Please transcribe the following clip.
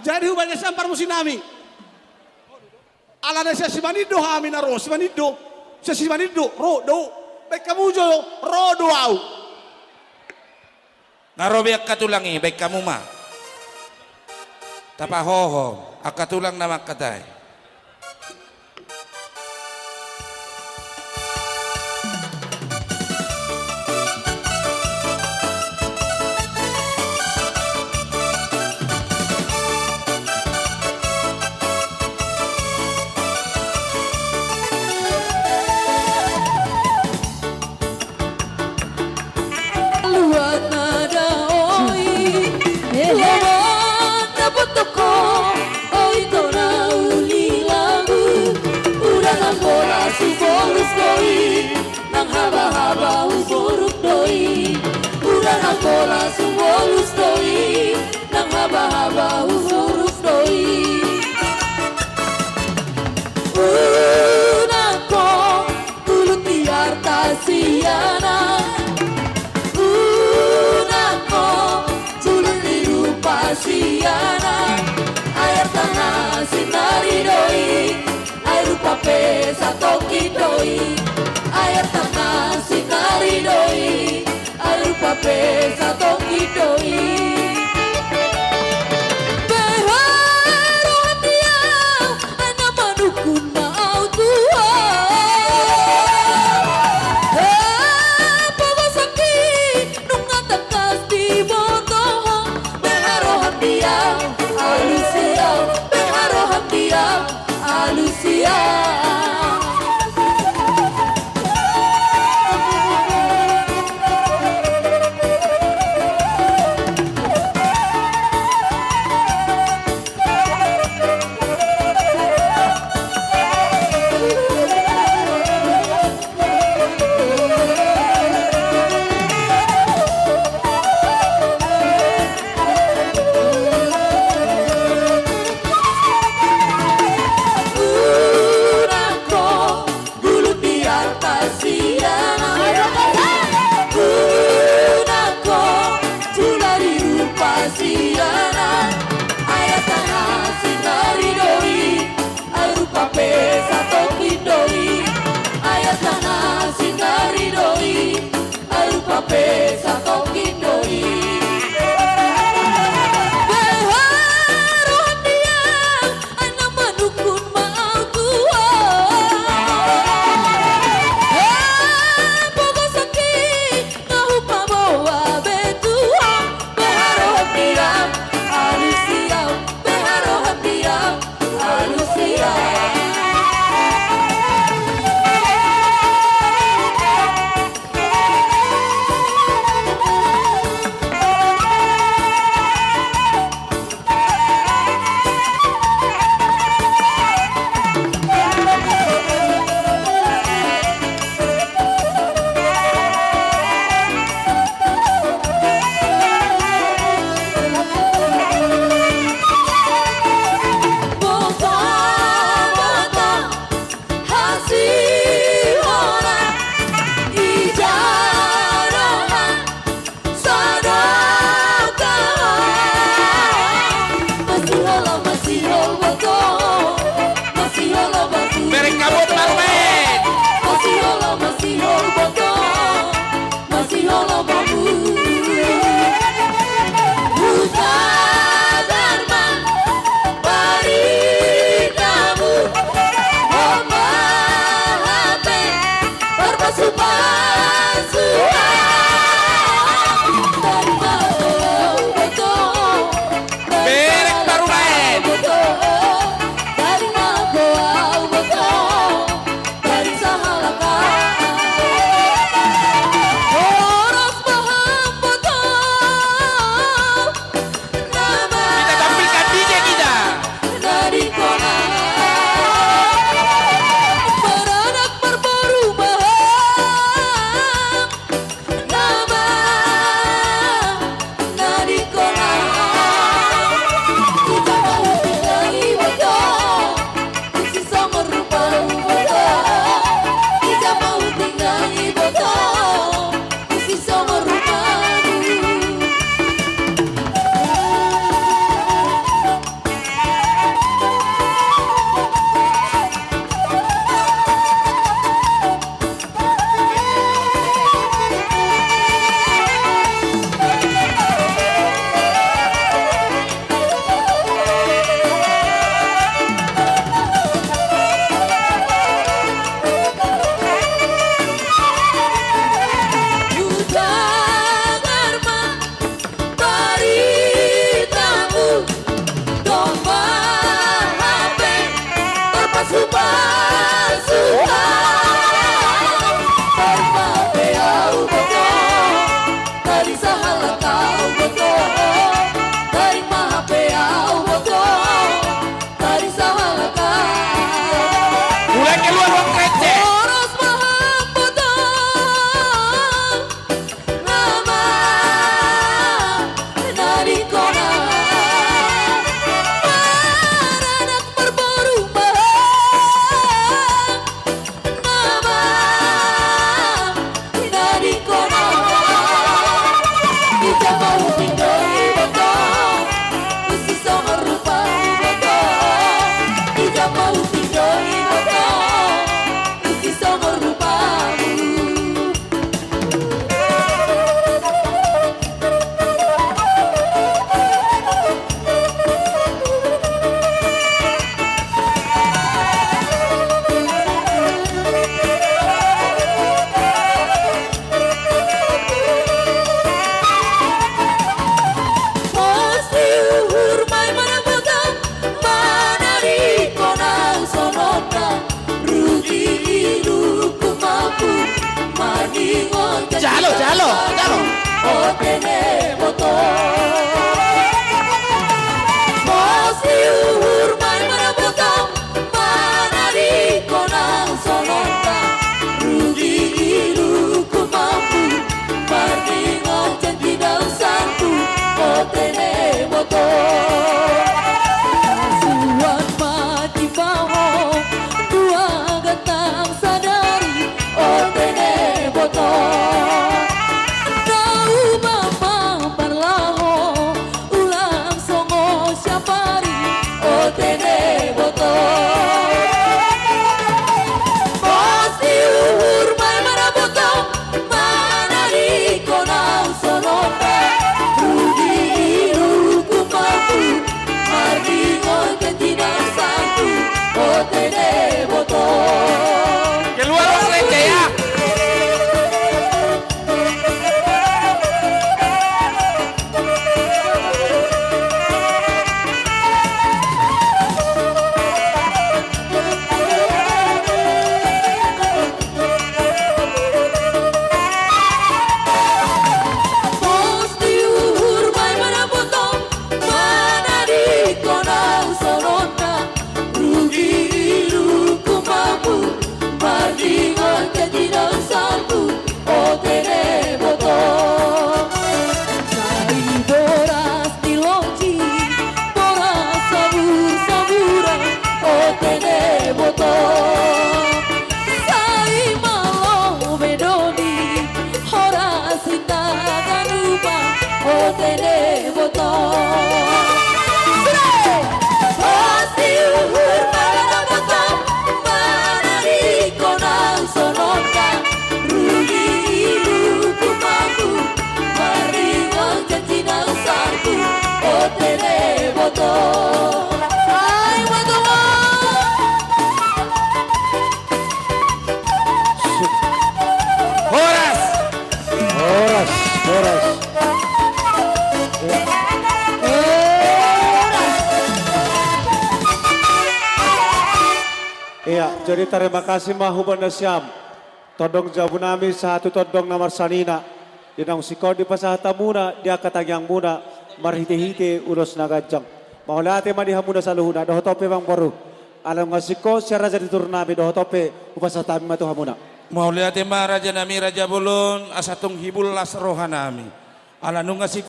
Jadi ubahnya sampar musinami. Ala na siya si Manido ha amin na ro. Si Manido. Siya si Manido. Rodo. Baik kamu jo. Rodo au. Ngarobiak katulangi baik kamu mah. Tapahoho. Akatulang na makatay. Subolos doi, nang haba-haba uburuk doi. Udah nang bola subolos doi, nang haba-haba uburuk doi. Nako tulut tiar tasiana. Nako tulut dirupa siana. Air tanah sinari doi. Pape satu kidoi, air tanah sinari doi, air pape satu kidoi. Berharu dia, anak manukun mau tua. Bawa sakit, nungat tekas di botoh. Berharu dia, alusia, berharu dia. Alusia Jalo, jalo, jalo. O teneboto Posiur may manabotong Manariko ng sonota Rugi ilu kumampu Marningon dyan tinausanku O teneboto Kasuan matibaho Dua gatang sadari O teneboto Keluar Bang Receh ya. Horas. Iya, jadi terima kasih mahuban na siyam. Todong jabu namin sa hatu todong na marsanina. Dinang sikaw di pasahata muna, dia katagyang muna, marhiti-hiti ulos na gadyang. Mahulate maniha muna sa luhuna, dohotope bang baru. Alam nga siko, siya raja di turun namin, dohotope, upasahata matuha muna. Mau lihat Raja nami Raja Bulun asatong hibul las rohanami. Ala nunga si